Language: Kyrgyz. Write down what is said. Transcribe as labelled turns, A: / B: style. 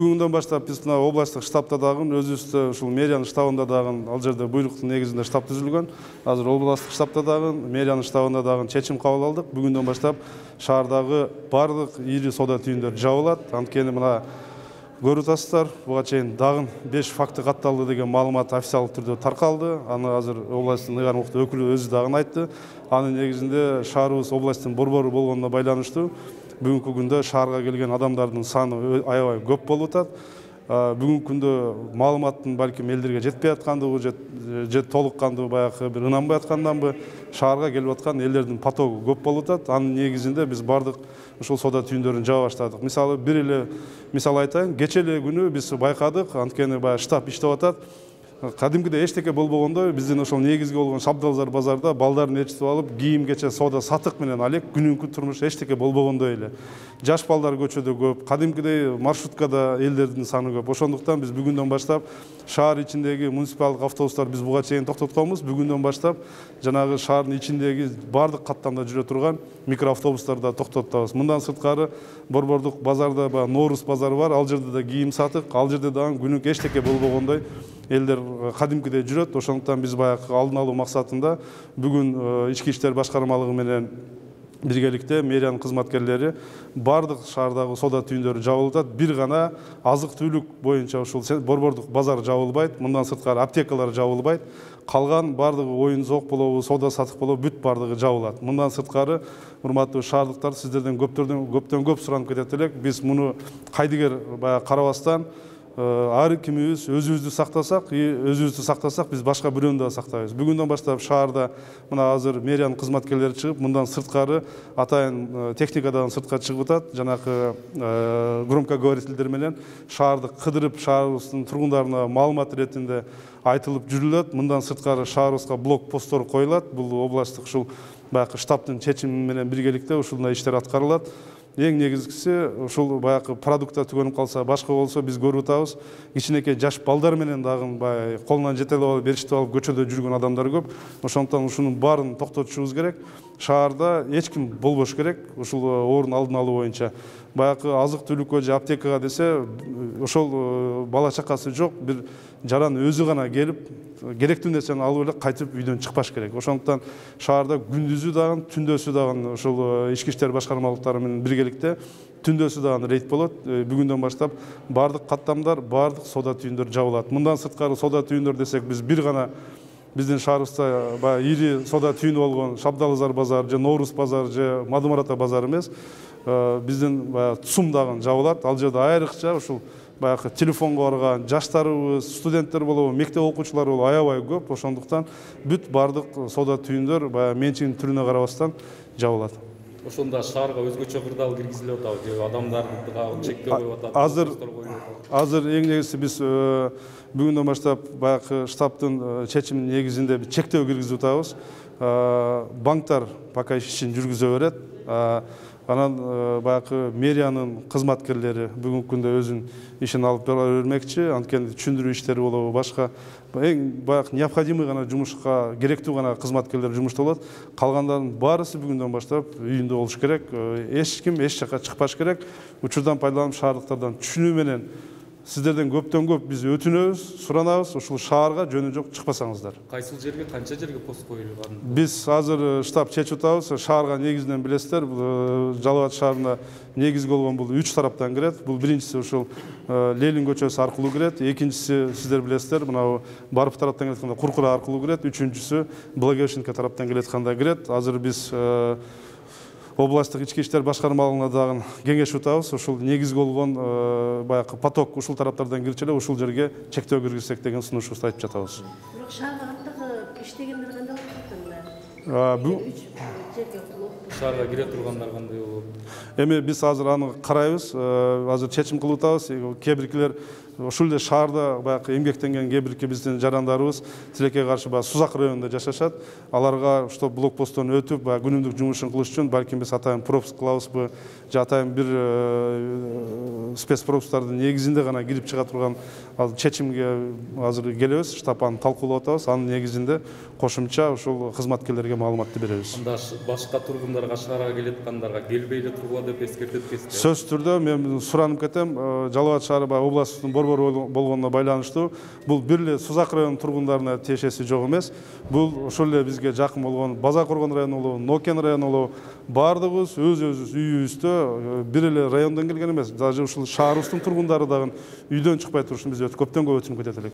A: Бүгүндөн баштап биз мына областтык штабта дагы өзүбүздө ушул мэриянын штабында дагы ал жерде буйруктун негизинде штаб түзүлгөн. Азыр областтык штабта дагы мэриянын штабында дагы чечим кабыл алдык. Бүгүндөн баштап шаардагы бардык ири соода түйүндөр жабылат. Анткени мына көрүп атасыздар, буга чейин дагы 5 факты катталды деген маалымат официалдык түрдө таркалды. Аны азыр областтын ыйгарым укуктуу өкүлү өзү дагы айтты. Анын негизинде шаарыбыз областтын борбору болгонуна байланыштуу бүгүнкү күндө шаарга келген адамдардын саны аябай көп болуп атат. Бүгүнкү күндө маалыматтын балким элдерге жетпей аткандыгы же толуккандуу баягы бир ынанбай атканданбы, шаарга келип аткан элдердин потогу көп болуп атат. Анын негизинде биз бардык ушул соода түйүндөрүн жаба баштадык. Мисалы бир эле мисал айтайын, кечээ эле күнү биз байкадык, анткени баягы штаб иштеп атат. Кадимкидей эчтеке болбогондой биздин ошол негизги болгон Шабдалзар базарда балдарын ээрчитип алып, кийим-кече соода сатык менен алек күнүмкү турмуш эчтеке болбогондой эле. Жаш балдар көчөдө көп, кадимкидей маршруткада элдердин саны көп. Ошондуктан биз бүгүндөн баштап шаар ичиндеги муниципалдык автобустар биз буга чейин токтотконбуз. Бүгүндөн баштап жанагы шаардын ичиндеги бардык каттамда жүрө турган микроавтобустарды токтотабыз. Мындан сырткары борбордук базарда Ноорус базары бар, ал жерде да кийим сатык, ал жерде дагы күнүмкү эчтеке болбогондой элдер кадимкидей жүрөт. Ошондуктан биз баягы алдын алуу максатында бүгүн ички иштер башкармалыгы менен биргеликте мэриянын кызматкерлери бардык шаардагы соода түйүндөрү жабылып атат. Бир гана азык-түлүк боюнча ушул борбордук базар жабылбайт. Мындан сырткары аптекалар жабылбайт. Калган бардыгы оюн-зоок болобу, соода сатык болобу, бүт бардыгы жабылат. Мындан сырткары урматтуу шаардыктар, сиздерден көптөн көп суранып кетет элек. Биз муну кайдыгер баягы карабастан ар кимибиз өзүбүздү сактасак, биз башка бирөөнү да сактайбыз. Бүгүндөн баштап шаарда мына азыр мэриянын кызматкерлери чыгып, мындан сырткары атайын техникадан сыртка чыгып атат. Жанагы громкоговорителдер менен шаарды кыдырып, шаарыбыздын тургундарына маалымат иретинде айтылып жүрүлөт. Мындан сырткары шаарыбызга блок-посттор коюлат. Бул областтык ушул баягы штабтын чечими менен биргеликте ушундай иштер аткарылат. Эң негизгиси ушул баягы продукта түгөнүп калса, башка болсо биз көрүп атабыз. Кичинекей жаш балдар менен дагы баягы колунан жетелеп алып, бериштип алып көчөдө жүргөн адамдар көп. Ошондуктан ушунун баарын токтотушубуз керек. Шаарда эч ким болбош керек. Ушул оорун алдын алуу боюнча баягы азык-түлүккө же аптекага десе, ошол бала чакасы жок бир жаран өзү гана келип, керектүү нерсени алып эле кайтып үйдөн чыкпаш керек. Ошондуктан шаарда күндүзү дагы, түндөсү дагы ошол ички иштер башкармалыктары менен биргеликте түндөсү дагы рейд болот. Бүгүндөн баштап бардык каттамдар, бардык соода түйүндөр жабылат. Мындан сырткары соода түйүндөр десек, биз бир гана биздин шаарыбызда баягы ири соода түйүнү болгон Шабдалзар базары же Ноорус базары же Мадумарата базары эмес, биздин баягы ЦУМ дагы жабылат. Ал жерде айрыкча ушул баягы телефонго барган жаштарыбыз, студенттер болобу, мектеп окуучулары болобу аябай көп. Ошондуктан бүт бардык соода түйүндөр баягы менчигинин түрүнө карабастан жабылат.
B: Ошондо шаарга өзгөчө кырдаал киргизилип атабы же адамдарды чектөө коюп атат?
A: Азыр эң негизгиси биз бүгүндөн баштап баягы штабтын чечиминин негизинде чектөө киргизип атабыз. Банктар пока ишин жүргүзө берет. Анан баягы мэриянын кызматкерлери бүгүнкү күндө өзүнүн ишин алып бара бермекчи. Анткени түшүндүрүү иштери болобу, башка эң баягы необходимый гана жумушка керектүү гана кызматкерлер жумушта болот. Калгандардын баарысы бүгүндөн баштап үйүндө болуш керек. Эч ким эч жака чыкпаш керек. Учурдан пайдаланып шаардыктардан түшүнүү менен сиздерден көптөн көп биз өтүнөбүз, суранабыз, ушул шаарга жөнү жок чыкпасаңыздар.
B: Кайсыл жерге, канча жерге пост коюлган?
A: Биз азыр штаб чечип атабыз. Шаарга негизинен билесиздер, Жалал Абад шаарына негизги болгон бул 3 тараптан кирет. Бул биринчиси ушул Ленин көчөсү аркылуу кирет. Экинчиси сиздер билесиздер, мына Барып тараптан келатканда Куркура аркылуу кирет. Үчүнчүсү Благовещенко тараптан келатканда кирет. Азыр биз областтык ички иштер башкармалыгына дагы кеңешип атабыз. Ушул негизги болгон баягы поток ушул тараптардан кирчү эле ушул жерге чектөө киргизсек деген сунушубузду айтып жатабыз.
C: Бирок шаарда кантип иштегендер кандай болуп жатат?
B: Шаарга кире тургандар кандай болот?
A: Эми биз азыр аны карайбыз. Азыр чечим кылып атабыз. Кээ-биркилер ушул эле шаарда баягы эмгектенген кээ-бирки биздин жарандарыбыз тилекке каршы баягы Сузак районунда жашашат. Аларга ошто блокпосттон өтүп, баягы күнүмдүк жумушун кылыш үчүн балким биз атайын пропуск кылабызбы, же атайын бир спецпропусктардын негизинде гана кирип чыга турган чечимге азыр келебиз. Штаб аны талкуулап атабыз. Анын негизинде кошумча ушул кызматкерлерге маалыматты беребиз.
B: Анда башка тургундар тургундарга, шаарга келаткандарга келбей эле тургула деп эскертип кетти.
A: Сөз түрдө мен суранып кетем, Жалал Абад шаары баягы областтын борбору болгонуна байланыштуу бул бир эле Сузак районунун тургундарына тиешеси жок эмес. Бул ошол эле бизге жакын болгон База Коргон району болобу, Нокен району болобу, баардыгыбыз өз үйүбүздө бир эле райондон келген эмес. Даже ушул шаарыбыздын тургундары дагы үйдөн чыкпай турушун биз өтө көптөн көп өтүнүп кетет элек.